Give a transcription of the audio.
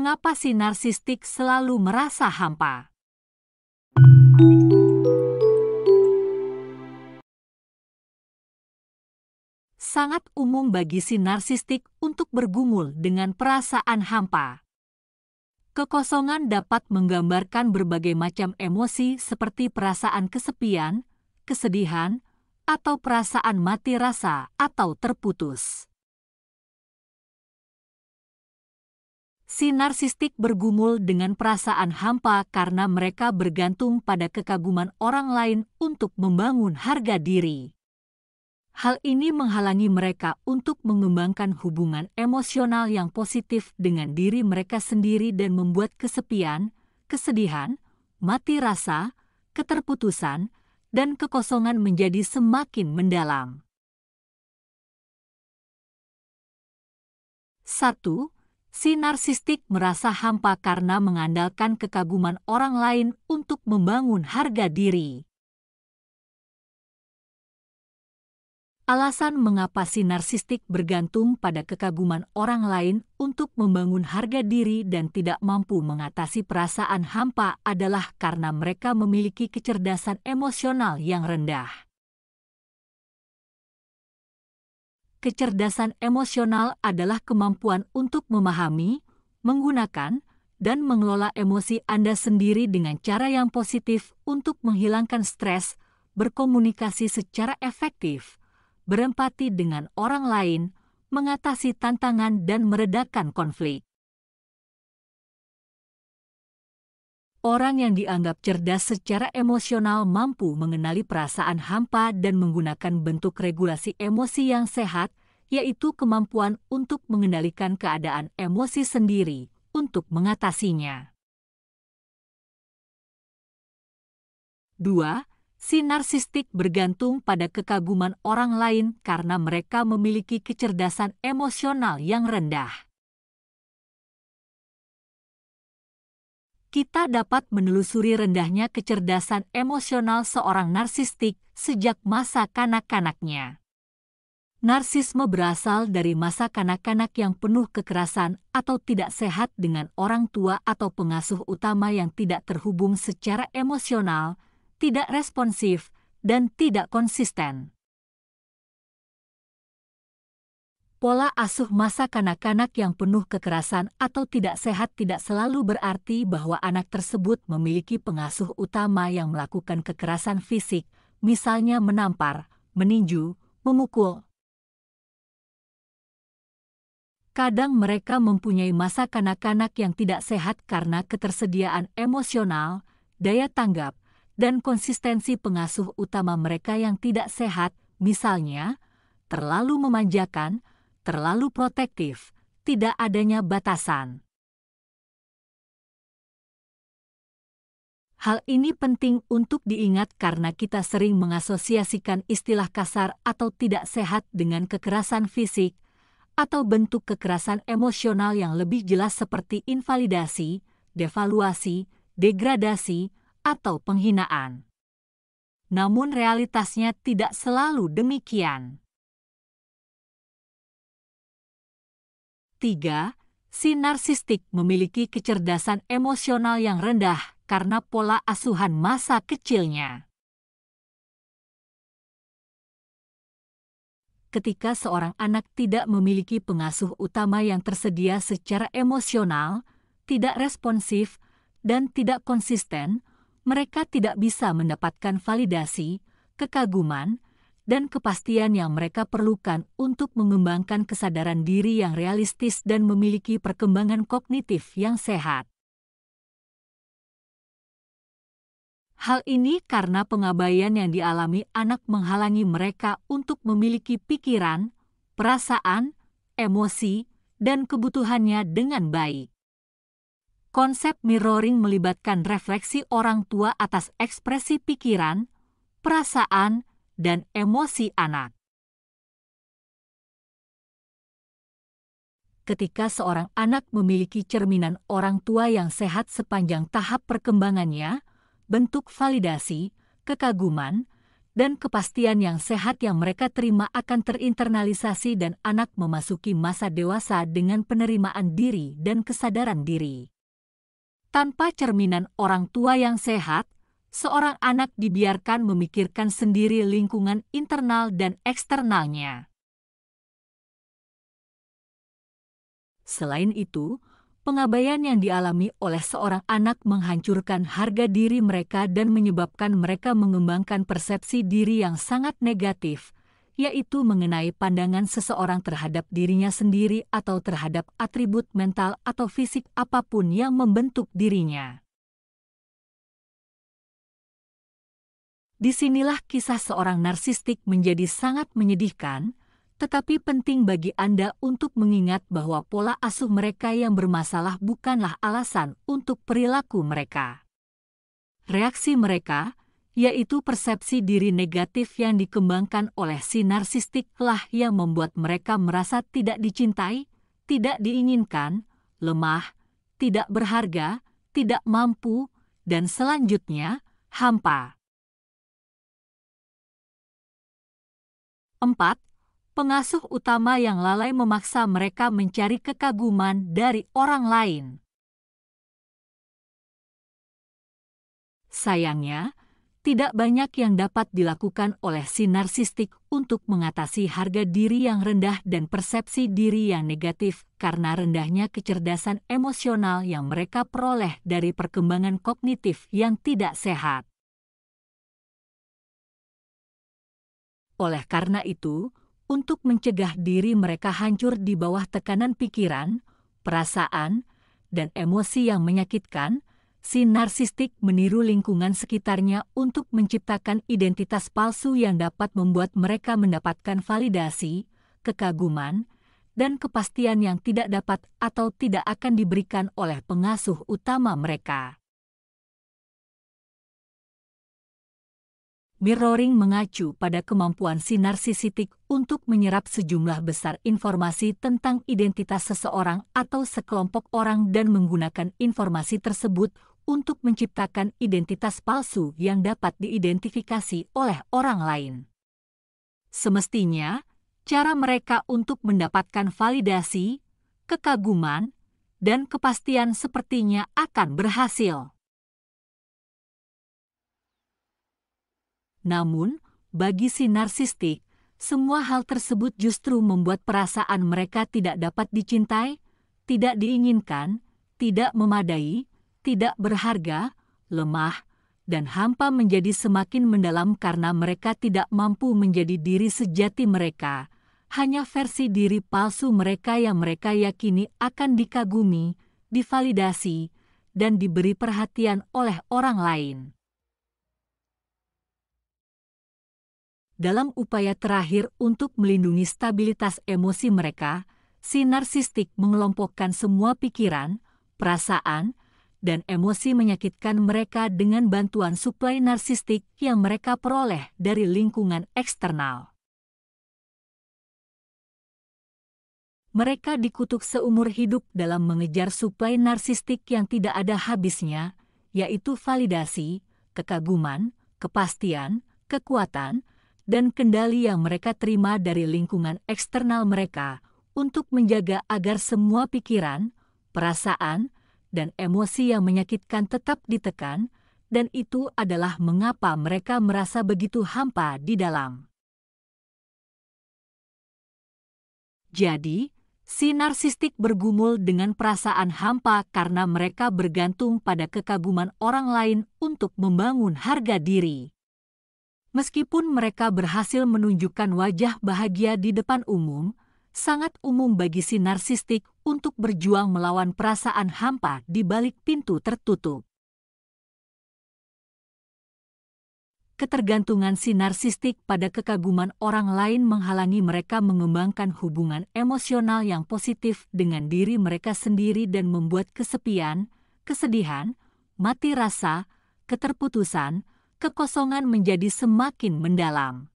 Mengapa si narsistik selalu merasa hampa? Sangat umum bagi si narsistik untuk bergumul dengan perasaan hampa. Kekosongan dapat menggambarkan berbagai macam emosi seperti perasaan kesepian, kesedihan, atau perasaan mati rasa atau terputus. Si narsistik bergumul dengan perasaan hampa karena mereka bergantung pada kekaguman orang lain untuk membangun harga diri. Hal ini menghalangi mereka untuk mengembangkan hubungan emosional yang positif dengan diri mereka sendiri dan membuat kesepian, kesedihan, mati rasa, keterputusan, dan kekosongan menjadi semakin mendalam. 1. Si narsistik merasa hampa karena mengandalkan kekaguman orang lain untuk membangun harga diri. Alasan mengapa si narsistik bergantung pada kekaguman orang lain untuk membangun harga diri dan tidak mampu mengatasi perasaan hampa adalah karena mereka memiliki kecerdasan emosional yang rendah. Kecerdasan emosional adalah kemampuan untuk memahami, menggunakan, dan mengelola emosi Anda sendiri dengan cara yang positif untuk menghilangkan stres, berkomunikasi secara efektif, berempati dengan orang lain, mengatasi tantangan dan meredakan konflik. Orang yang dianggap cerdas secara emosional mampu mengenali perasaan hampa dan menggunakan bentuk regulasi emosi yang sehat, yaitu kemampuan untuk mengendalikan keadaan emosi sendiri untuk mengatasinya. 2. Si narsistik bergantung pada kekaguman orang lain karena mereka memiliki kecerdasan emosional yang rendah. Kita dapat menelusuri rendahnya kecerdasan emosional seorang narsistik sejak masa kanak-kanaknya. Narsisme berasal dari masa kanak-kanak yang penuh kekerasan atau tidak sehat dengan orang tua atau pengasuh utama yang tidak terhubung secara emosional, tidak responsif, dan tidak konsisten. Pola asuh masa kanak-kanak yang penuh kekerasan atau tidak sehat tidak selalu berarti bahwa anak tersebut memiliki pengasuh utama yang melakukan kekerasan fisik, misalnya menampar, meninju, memukul. Kadang mereka mempunyai masa kanak-kanak yang tidak sehat karena ketersediaan emosional, daya tanggap, dan konsistensi pengasuh utama mereka yang tidak sehat, misalnya terlalu memanjakan, terlalu protektif, tidak adanya batasan. Hal ini penting untuk diingat karena kita sering mengasosiasikan istilah kasar atau tidak sehat dengan kekerasan fisik atau bentuk kekerasan emosional yang lebih jelas seperti invalidasi, devaluasi, degradasi, atau penghinaan. Namun realitasnya tidak selalu demikian. 3. Si narsistik memiliki kecerdasan emosional yang rendah karena pola asuhan masa kecilnya. Ketika seorang anak tidak memiliki pengasuh utama yang tersedia secara emosional, tidak responsif, dan tidak konsisten, mereka tidak bisa mendapatkan validasi, kekaguman, dan kepastian yang mereka perlukan untuk mengembangkan kesadaran diri yang realistis dan memiliki perkembangan kognitif yang sehat. Hal ini karena pengabaian yang dialami anak menghalangi mereka untuk memiliki pikiran, perasaan, emosi, dan kebutuhannya dengan baik. Konsep mirroring melibatkan refleksi orang tua atas ekspresi pikiran, perasaan, dan emosi anak. Ketika seorang anak memiliki cerminan orang tua yang sehat sepanjang tahap perkembangannya, bentuk validasi, kekaguman, dan kepastian yang sehat yang mereka terima akan terinternalisasi dan anak memasuki masa dewasa dengan penerimaan diri dan kesadaran diri. Tanpa cerminan orang tua yang sehat, seorang anak dibiarkan memikirkan sendiri lingkungan internal dan eksternalnya. Selain itu, pengabaian yang dialami oleh seorang anak menghancurkan harga diri mereka dan menyebabkan mereka mengembangkan persepsi diri yang sangat negatif, yaitu mengenai pandangan seseorang terhadap dirinya sendiri atau terhadap atribut mental atau fisik apapun yang membentuk dirinya. Disinilah kisah seorang narsistik menjadi sangat menyedihkan, tetapi penting bagi Anda untuk mengingat bahwa pola asuh mereka yang bermasalah bukanlah alasan untuk perilaku mereka. Reaksi mereka, yaitu persepsi diri negatif yang dikembangkan oleh si narsistik lah yang membuat mereka merasa tidak dicintai, tidak diinginkan, lemah, tidak berharga, tidak mampu, dan selanjutnya, hampa. 4. Pengasuh utama yang lalai memaksa mereka mencari kekaguman dari orang lain. Sayangnya, tidak banyak yang dapat dilakukan oleh si narsistik untuk mengatasi harga diri yang rendah dan persepsi diri yang negatif karena rendahnya kecerdasan emosional yang mereka peroleh dari perkembangan kognitif yang tidak sehat. Oleh karena itu, untuk mencegah diri mereka hancur di bawah tekanan pikiran, perasaan, dan emosi yang menyakitkan, si narsistik meniru lingkungan sekitarnya untuk menciptakan identitas palsu yang dapat membuat mereka mendapatkan validasi, kekaguman, dan kepastian yang tidak dapat atau tidak akan diberikan oleh pengasuh utama mereka. Mirroring mengacu pada kemampuan si narsistik untuk menyerap sejumlah besar informasi tentang identitas seseorang atau sekelompok orang dan menggunakan informasi tersebut untuk menciptakan identitas palsu yang dapat diidentifikasi oleh orang lain. Semestinya, cara mereka untuk mendapatkan validasi, kekaguman, dan kepastian sepertinya akan berhasil. Namun, bagi si narsistik, semua hal tersebut justru membuat perasaan mereka tidak dapat dicintai, tidak diinginkan, tidak memadai, tidak berharga, lemah, dan hampa menjadi semakin mendalam karena mereka tidak mampu menjadi diri sejati mereka, hanya versi diri palsu mereka yang mereka yakini akan dikagumi, divalidasi, dan diberi perhatian oleh orang lain. Dalam upaya terakhir untuk melindungi stabilitas emosi mereka, si narsistik mengelompokkan semua pikiran, perasaan, dan emosi menyakitkan mereka dengan bantuan suplai narsistik yang mereka peroleh dari lingkungan eksternal. Mereka dikutuk seumur hidup dalam mengejar suplai narsistik yang tidak ada habisnya, yaitu validasi, kekaguman, kepastian, kekuatan, dan kendali yang mereka terima dari lingkungan eksternal mereka untuk menjaga agar semua pikiran, perasaan, dan emosi yang menyakitkan tetap ditekan, dan itu adalah mengapa mereka merasa begitu hampa di dalam. Jadi, si narsistik bergumul dengan perasaan hampa karena mereka bergantung pada kekaguman orang lain untuk membangun harga diri. Meskipun mereka berhasil menunjukkan wajah bahagia di depan umum, sangat umum bagi si narsistik untuk berjuang melawan perasaan hampa di balik pintu tertutup. Ketergantungan si narsistik pada kekaguman orang lain menghalangi mereka mengembangkan hubungan emosional yang positif dengan diri mereka sendiri dan membuat kesepian, kesedihan, mati rasa, keterputusan, kekosongan menjadi semakin mendalam.